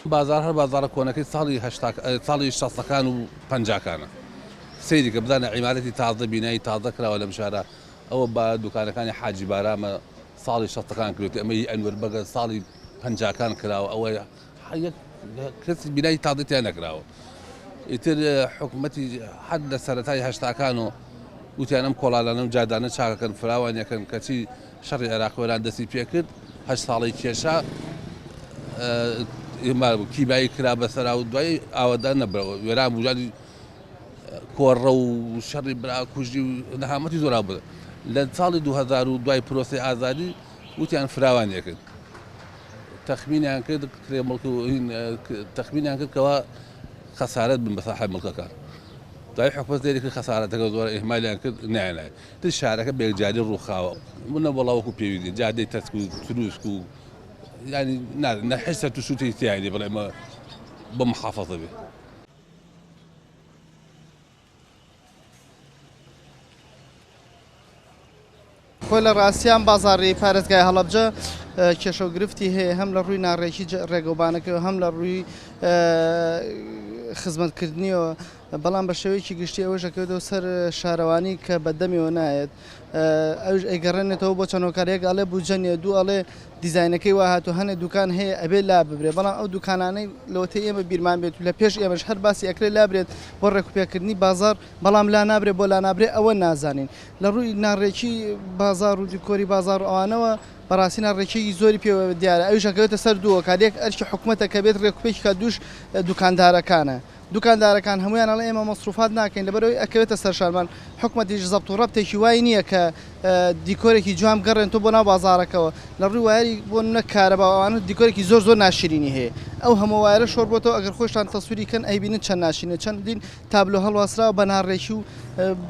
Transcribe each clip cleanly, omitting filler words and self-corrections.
بازار هەر بازارە کۆنەکەی ساڵی 60ەکان و 50کانە سەیری کە بدانە عیمارەتی تازە بینایی تازە کراوە لەم شارە ئەوە بە دوکانەکانی حاجی بارامە ساڵی 60ەکان کردوێت ئەمەی ئەنوەر بەگە ساڵی 50کان کراوە ئەوە کەسی بینایی تازەتیان نەکراوە ئیتر حکوومەتی حد لە سەرەتای هەشتاکان و وتیان ئەم کۆڵانە و جادانە چاکەکەن فراوان یەکەن کەچی شەڕی عێراقیوەران دەستی پێکرد 8 ساڵی کێشا کیبایی کرا بەسەرا و دوای ئاوادان نەبرەوە وێران بوجانی کۆڕە و شەڕی برا کوژی و نەهامەتی زۆرا بدە لە ساڵی 2000 و دوای پرۆسی ئازادی وتیان فراوان یەکرد تەخمینیان کرد تەخمینیان کردکەوە خەسارەت بن بە ساحەب مڵکەکان دوای حکومەت دەیری کرد خەسارەتەکە زۆر ئیهمالیان کرد نایەنای تر شارەکە بێجاری ڕووخاوە منە وەڵاوەکو پێویستی جادەی تەسک و تروسک و يعني نحس تشوتي تاعي بلا ما بمحافظة به خۆی لە ڕاستیان بازاڕی پارێزگای هەڵەبجە کێشە و گرفتی هەیە هەم لە ڕووی ناڕێکی ڕێگەوبانەکەی هەم لە ڕووی خزمەتکردنیەوە بەڵام بە شێوەیەکی گشتی ئەوەش دەکەوێتەوە سەر شارەوانی کە بەدەمیەوە نایەت ئەوش ئەیگەڕێنێتەوە بۆ چەندۆکارێک ئەڵێ بوجەنیە دوو ئەڵێ دیزاینەکەی وا هاتو هەنێ دوکان هەیە ئەبێ لا ببرێ بەڵام ئەو دوکانانەی لەوەتەی ئێمە بیرمان بێت و لە پێش ئێمەش هەر باسی ئەکرێ لابرێت بۆ ڕێکوپێکردنی بازار بەڵام لا نابرێت بۆ لا نابرێت ئەوە نازانین لە ڕووی ناڕێکی بازار و دیکۆری بازار ئەوانەوە بەڕاستی ناڕێکی زۆری پێوە دیارە ئەوش ئەکەوێتە سەر دووە کاتێک ئەرکی حکوومەتە کە بێت ڕێکوپێکی کا دووش دوکاندارەکانە دوکاندارەکان هەمویان ئەڵێ ئێمە مەسروفات ناکەین لەبەرەوەی ئەکەوێتە سەر شارمان حکوومەتیش زەبط و ڕەبتێکی وای نییە کە دیکۆرێکی جوام گەڕێن تۆ بۆ ناو بازارەکەەوە لە ڕووی وایری بۆ نەکارە باوانە دیکۆرێکی زۆر زۆر ناشرینی هەیە ئەو هەموو وایرە شۆر بۆتەوە ئەگەر خۆشتان تەسووری کەن ئەیبینن چەند ناشینە چەندین تابلۆ هەڵواسراوە بە ناڕێکی و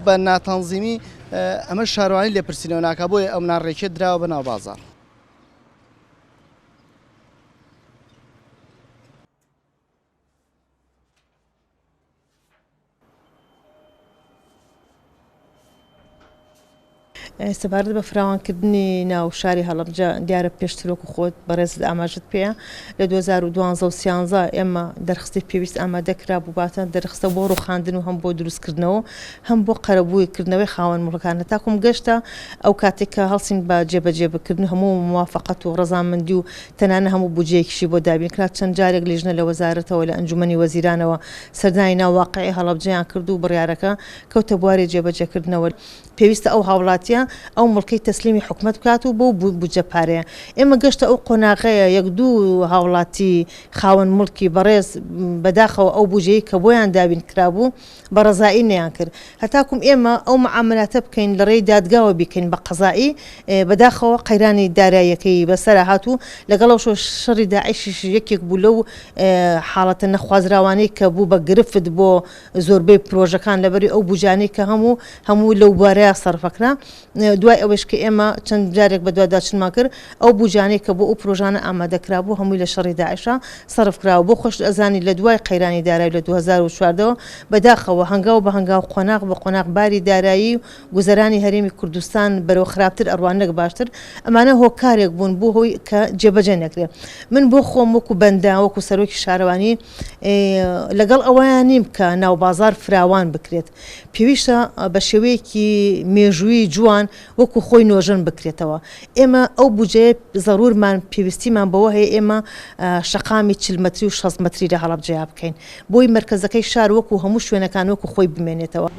بە ناتەنزیمی ئەمە شارەوانی لێپرسینەوە ناکا بۆیە ئەم ناڕێکێت دراوە بە ناو بازار. سەبارەت بە فراوانکردنی ناو شاری هەڵەبجە دیارە پێشترۆک و خۆت بەڕێز ئاماژت پێەیە لە 2012 و 13 ئێمە دەرخستی پێویست ئامادەکرا بووباتە دەرخستە بۆ ڕوخاندن و هەم بۆ دروستکردنەوە هەم بۆ قەرەبوویکردنەوەی خاوەن مڵکانە تاکوم گەشتە ئەو کاتێککە هەڵسین بە جێبەجێبکردن هەموو موافقەت و ڕەزامەندی و تەنانە هەموو بودجەیەکیشی بۆ دابینکرا چەند جارێک لیژنە لە وەزارەتەوە لە ئەنجومەنی وەزیرانەوە سەردانی ناوواقعی هەڵەبجەیان کرد و بڕیارەکە کەوتە بواری جێبەجێکردنەوە پێویستە ئەو هاوڵاتیە ئەو مڵکەی تەسلیمی حکوومەت بکات و بۆ بودجە پارەیە ئێمە گەشتە ئەو قۆناغەیە یەک دوو هاوڵاتی خاوەن مڵکی بەڕێز بەداخەوە ئەو بودجەیە کە بۆیان دابین کرابوو بە ڕەزایی نەیان کرد هەتاکوم ئێمە ئەو معاملاتە بکەین لە ڕێی دادگاوە بیکەین بە قەزایی بەداخەوە قەیرانی داراییەکەی بەسەرا هاتوو لەگەڵ شەڕی داعیشیش یەکێک بوو لەو حاڵەتە نەخوازراوانەی کە بوو بە گرفت بۆ زۆربەی پرۆژەکان لەبەری ئەو بوجانەی کە هەموو لەو بارەیە سەرفەکرا دوای ئەوەش کە ئێمە چەند جارێک بە دوواداچنمان کرد ئەو بوجانەی کە بۆ ئەو پرۆژانە ئامادەکرا بوو هەمووی لە شەڕی داعیشە سەرفکراوە بۆ خۆش ئەزانی لە دوای قەیرانی دارایی لە 2014 بەداخەوە هەنگاو بە هەنگاو قۆناغ بە قۆناغ باری دارایی و گوزەرانی هەرێمی کوردستان بەرەو خراپتر ئەڕوانەک باشتر ئەمانە هۆکارێک بوون بۆ هۆی کە جێبەجێ نەکرێت من بۆ خۆم وەکو بەندە وەکو سەرۆکی شارەوانی لەگەڵ ئەوەیان نیم کە ناو بازار فراوان بکرێت پێویستە بە شێوەیەکی مێژووی جوان وەکو خۆی نۆژن بکرێتەوە ئێمە ئەو بودجەیە زەڕورمان پێویستیمان بەوە هەیە ئێمە شەقامی 40 مەتری و 6 مەتری لە هەڵەبجەیە بکەین بۆی مرکزەکەی شار وەکو هەموو شوێنەکان وەکو خۆی بمێنێتەوە.